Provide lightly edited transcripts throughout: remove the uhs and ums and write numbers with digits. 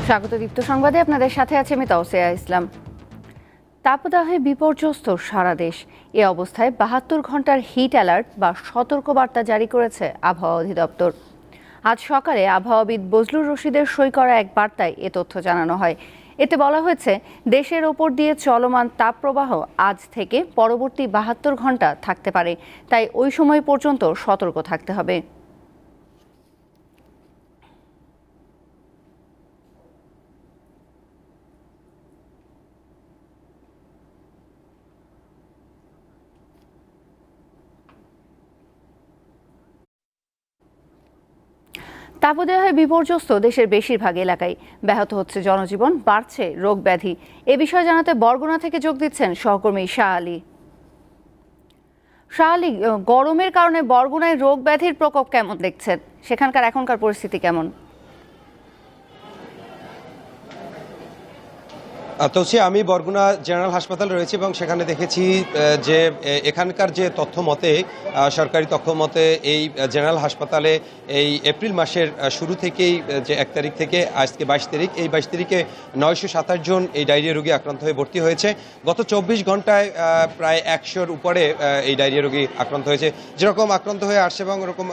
স্বাগত দীপ্ত সংবাদে আপনাদের সাথে আছে আমি তাওসিয়া ইসলাম। তাপদাহে বিপর্যস্ত সারা দেশ। এ অবস্থায় 72 ঘন্টার হিট অ্যালার্ট বা সতর্কবার্তা জারি করেছে আবহাওয়া অধিদপ্তর। আজ সকালে আবহাওয়াবিদ বজলুর রশিদের সই করা এক বার্তায় এ তথ্য জানানো হয়। এতে বলা হয়েছে, দেশের ওপর দিয়ে চলমান তাপপ্রবাহ আজ থেকে পরবর্তী 72 ঘন্টা থাকতে পারে, তাই ওই সময় পর্যন্ত সতর্ক থাকতে হবে। তাপদাহে বিপর্যস্ত দেশের বেশিরভাগ এলাকায়। ব্যাহত হচ্ছে জনজীবন, বাড়ছে রোগ ব্যাধি। এ বিষয়ে জানাতে বরগুনা থেকে যোগ দিচ্ছেন সহকর্মী শাহ আলী। শাহ আলী, গরমের কারণে বরগুনায় রোগ ব্যাধির প্রকোপ কেমন দেখছেন? সেখানকার এখনকার পরিস্থিতি কেমন? তৌসিয়া, আমি বরগুনা জেনারেল হাসপাতালে রয়েছি এবং সেখানে দেখেছি যে এখানকার যে তথ্য মতে, সরকারি তথ্য মতে এই জেনারেল হাসপাতালে এই এপ্রিল মাসের শুরু থেকেই, যে 1 তারিখ থেকে আজকে 22 তারিখ, এই 22 তারিখে 927 জন এই ডায়রিয়া রোগী আক্রান্ত হয়ে ভর্তি হয়েছে। গত 24 ঘন্টায় প্রায় 100-র উপরে এই ডায়রিয়া রোগী আক্রান্ত হয়েছে। যেরকম আক্রান্ত হয়ে আসছে এবং ওরকম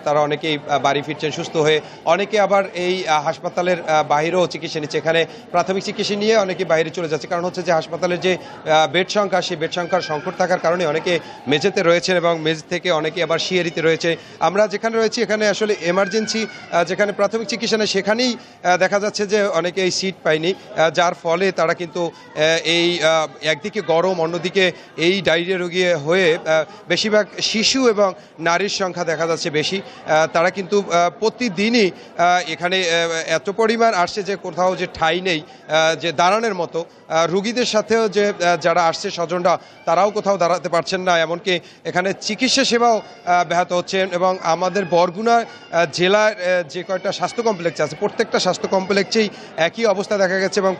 তারা অনেকেই বাড়ি ফিরছেন সুস্থ হয়ে। অনেকে আবার এই হাসপাতালের বাইরেও চিকিৎসা নিচ্ছে। এখানে প্রাথমিক চিকিৎসা নিয়ে অনেকে বাইরে চলে যাচ্ছে। কারণ হচ্ছে যে হাসপাতালের যে বেড সংখ্যা, সেই বেড সংখ্যার সংকট থাকার কারণে অনেকে মেঝেতে রয়েছেন এবং মেঝে থেকে অনেকে আবার সিঁড়িতে রয়েছে। আমরা যেখানে রয়েছি এখানে আসলে এমার্জেন্সি, যেখানে প্রাথমিক চিকিৎসা নেই, সেখানেই দেখা যাচ্ছে যে অনেকে এই সিট পায়নি, যার ফলে তারা কিন্তু এই একদিকে গরম, অন্যদিকে এই ডায়রিয়া রোগী হয়ে বেশিরভাগ শিশু এবং নারীর সংখ্যা দেখা যাচ্ছে বেশি। তারা কিন্তু প্রতিদিনই এখানে এত পরিমাণ আসছে যে কোথাও যে ঠাঁই নেই যে দাঁড়ানোর মতো। রোগীদের সাথেও যে যারা আসছে স্বজনরা, তারাও কোথাও দাঁড়াতে পারছেন না। এমনকি এখানে চিকিৎসা সেবাও ব্যাহত হচ্ছে। এবং আমাদের বরগুনা জেলার যে কয়েকটা স্বাস্থ্য কমপ্লেক্স আছে, প্রত্যেকটা স্বাস্থ্য কমপ্লেক্সেই একই অবস্থা দেখা গেছে এবং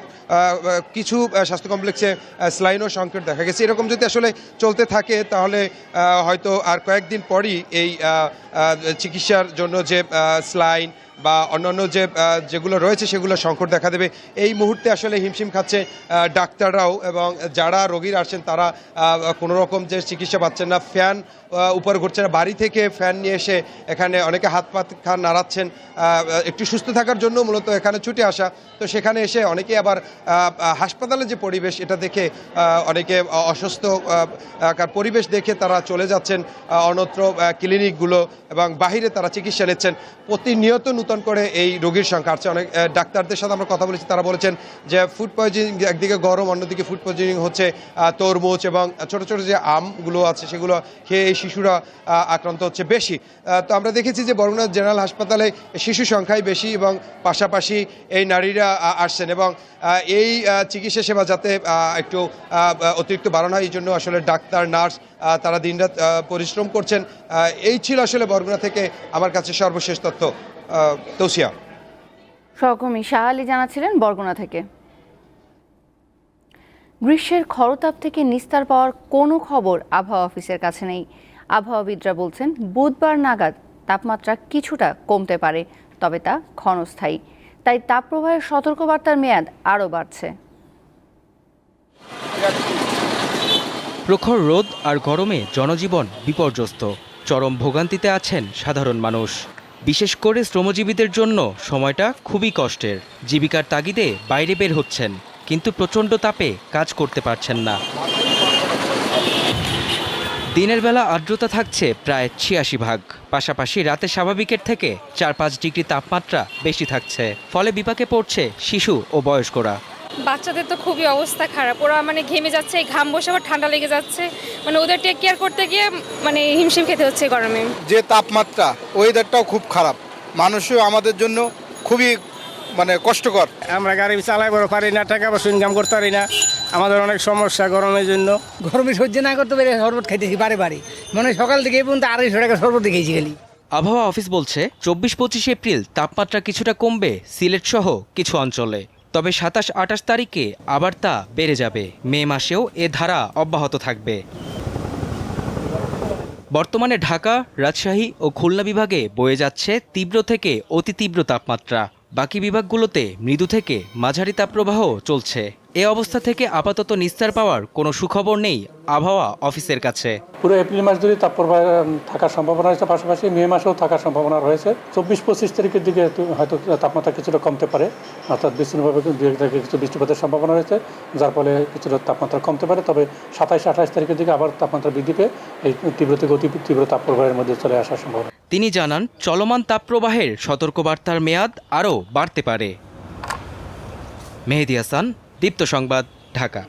কিছু স্বাস্থ্য কমপ্লেক্সে স্লাইনও সংকট দেখা গেছে। এরকম যদি আসলে চলতে থাকে তাহলে হয়তো আর কয়েকদিন পরই এই চিকিৎসার জন্য যে স্লাইন বা অন্যান্য যেগুলো রয়েছে সেগুলো সংকট দেখা দেবে। এই মুহূর্তে আসলে হিমশিম খাচ্ছে ডাক্তাররাও, এবং যারা রোগীরা আসছেন তারা কোনো রকম যে চিকিৎসা পাচ্ছেন না। ফ্যান উপরে ঘুরছে না, বাড়ি থেকে ফ্যান নিয়ে এসে এখানে অনেকে হাত পা নাড়াচ্ছেন একটু সুস্থ থাকার জন্য মূলত এখানে ছুটে আসা। তো সেখানে এসে অনেকে আবার হাসপাতালের যে পরিবেশ, এটা দেখে অনেকে অসুস্থ পরিবেশ দেখে তারা চলে যাচ্ছেন অন্যত্র ক্লিনিকগুলো এবং বাহিরে তারা চিকিৎসা নিচ্ছেন। প্রতিনিয়ত নতুন করে এই রোগীর সংখ্যা আসছে। অনেক ডাক্তারদের সাথে আমরা কথা বলেছি, তারা বলেছেন যে ফুড পয়জনিং, একদিকে গরম অন্যদিকে ফুড পয়জনিং হচ্ছে। তরমুজ এবং ছোট ছোট যে আমগুলো আছে সেগুলো খেয়ে এই শিশুরা আক্রান্ত হচ্ছে বেশি। তো আমরা দেখেছি যে বরগুনা জেনারেল হাসপাতালে শিশু সংখ্যাই বেশি এবং পাশাপাশি এই নারীরা আসছেন। এবং এই চিকিৎসা সেবা যাতে একটু অতিরিক্ত বাড়ানো হয়, এই জন্য আসলে ডাক্তার, নার্স তারা দিনরাত পরিশ্রম করছেন। এই ছিল আসলে বরগুনা থেকে আমার কাছে সর্বশেষ তথ্য। তৌসিয়া। সহকর্মী শাহ আলী জানাচ্ছিলেন বরগুনা থেকে। গ্রীষ্মের খরতাপ থেকে নিস্তার পাওয়ার কোনো খবর আবহাওয়া অফিসের কাছে নেই। আবহাওয়াবিদরা বলছেন, বুধবার নাগাদ তাপমাত্রা কিছুটা কমতে পারে, তবে তা ক্ষণস্থায়ী। তাই তাপপ্রবাহের সতর্কবার্তার মেয়াদ আরও বাড়ছে। প্রখর রোদ আর গরমে জনজীবন বিপর্যস্ত। চরম ভোগান্তিতে আছেন সাধারণ মানুষ। বিশেষ করে শ্রমজীবীদের জন্য সময়টা খুবই কষ্টের। জীবিকার তাগিদে বাইরে বের হচ্ছেন, কিন্তু প্রচণ্ড তাপে কাজ করতে পারছেন না। দিনের বেলা আর্দ্রতা থাকছে প্রায় 86%, পাশাপাশি রাতে স্বাভাবিকের থেকে 4-5 ডিগ্রি তাপমাত্রা বেশি থাকছে। ফলে বিপাকে পড়ছে শিশু ও বয়স্করা। বাচ্চাদের তো খুবই অবস্থা খারাপ, ওরা ঘেমে যাচ্ছে, ঘাম বসে আবার ঠান্ডা লেগে যাচ্ছে, ওদের টেক কেয়ার করতে গিয়ে হিমশিম খেতে হচ্ছে গরমে। যে তাপমাত্রা, ওয়েদারটাও খুব খারাপ, মানুষও আমাদের জন্য খুবই কষ্টকর। আমরা গাড়ি চালাইতে পারি না, টাকা পয়সা ইনকাম করতে পারি না, আমাদের অনেক সমস্যা গরমের জন্য। গরমে সহ্য না করতে পেরে শরবত খাইতেছি বারে বারে, সকাল থেকে এই পর্যন্ত 250 টাকা শরবত খেয়েছি খালি। আবহাওয়া অফিস বলছে 24-25 এপ্রিল তাপমাত্রা কিছুটা কমবে সিলেট সহ কিছু অঞ্চলে, তবে 27-28 তারিখে আবার তা বেড়ে যাবে। মে মাসেও এ ধারা অব্যাহত থাকবে। বর্তমানে ঢাকা, রাজশাহী ও খুলনা বিভাগে বয়ে যাচ্ছে তীব্র থেকে অতি তীব্র তাপমাত্রা। বাকি বিভাগগুলোতে মৃদু থেকে মাঝারি তাপপ্রবাহ চলছে। এ অবস্থা থেকে আপাতত নিস্তার পাওয়ার কোনো সুখবর নেই আবহাওয়া অফিসের কাছে। পুরো এপ্রিল মাস ধরে তাপপ্রবাহ থাকার সম্ভাবনা রয়েছে, পাশাপাশি মে মাসেও থাকার সম্ভাবনা রয়েছে। 24-25 তারিখের দিকে হয়তো তাপমাত্রা কিছুটা কমতে পারে, অর্থাৎ বিচ্ছিন্নভাবে কিছু বৃষ্টিপাতের সম্ভাবনা রয়েছে, যার ফলে কিছুটা তাপমাত্রা কমতে পারে। তবে 27-28 তারিখের দিকে আবার তাপমাত্রা বৃদ্ধি পেয়ে এই তীব্র থেকে অতি তীব্র তাপপ্রবাহের মধ্যে চলে আসার সম্ভাবনা। তিনি জানান, চলমান তাপপ্রবাহের সতর্কবার্তার মেয়াদ আরও বাড়তে পারে। মেহেদী হাসান, দীপ্ত সংবাদ, ঢাকা।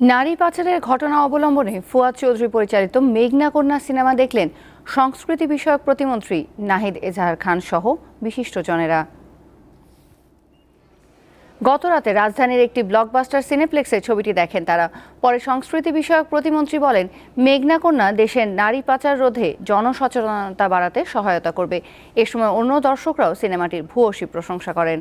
নারী পাচারের ঘটনা অবলম্বনে ফুয়াদ চৌধুরী পরিচালিত মেঘনা কন্যা সিনেমা দেখলেন সংস্কৃতি বিষয়ক প্রতিমন্ত্রী নাহিদ এজাহার খান সহ বিশিষ্টজনেরা। গতরাতে রাজধানীর একটি ব্লকবাস্টার সিনেপ্লেক্সে ছবিটি দেখেন তারা। পরে সংস্কৃতি বিষয়ক প্রতিমন্ত্রী বলেন, মেঘনা কন্যা দেশের নারী পাচার রোধে জনসচেতনতা বাড়াতে সহায়তা করবে। এ সময় অন্য দর্শকরাও সিনেমাটির ভূয়সী প্রশংসা করেন।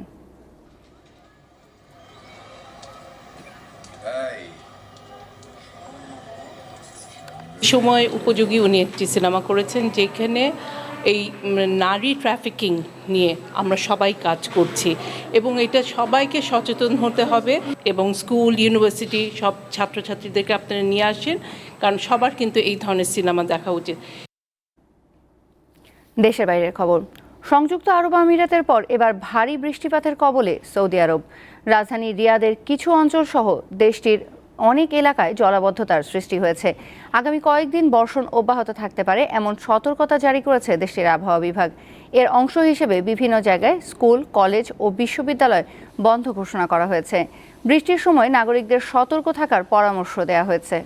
সময় উপযোগী উনি একটি সিনেমা করেছেন, যেখানে এই নারী ট্রাফিকিং নিয়ে আমরা সবাই কাজ করছি এবং এটা সবাইকে সচেতন হতে হবে এবং স্কুল, ইউনিভার্সিটি সব ছাত্রছাত্রীদেরকে আপনারা নিয়ে আসেন, কারণ সবার কিন্তু এই ধরনের সিনেমা দেখা উচিত। দেশের বাইরের খবর। সংযুক্ত আরব আমিরাতের পর এবার ভারী বৃষ্টিপাতের কবলে সৌদি আরব। রাজধানী রিয়াদের কিছু অঞ্চল সহ দেশটির অনেক এলাকায় জলাবদ্ধতার সৃষ্টি হয়েছে। আগামী কয়েকদিন বর্ষণ অব্যাহত থাকতে পারে এমন সতর্কতা জারি করেছে দেশটির আবহাওয়া বিভাগ। এর অংশ হিসেবে বিভিন্ন জায়গায় স্কুল, কলেজ ও বিশ্ববিদ্যালয় বন্ধ ঘোষণা করা হয়েছে। বৃষ্টির সময় নাগরিকদের সতর্ক থাকার পরামর্শ দেওয়া হয়েছে।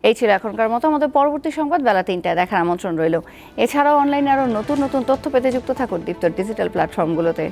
এই ছিল এখনকার মতো। আমাদের পরবর্তী সংবাদ বেলা 3টায় দেখার আমন্ত্রণ রইল। এছাড়াও অনলাইনে আরও নতুন নতুন তথ্য পেতে যুক্ত থাকুন দীপ্তর ডিজিটাল প্ল্যাটফর্মগুলোতে।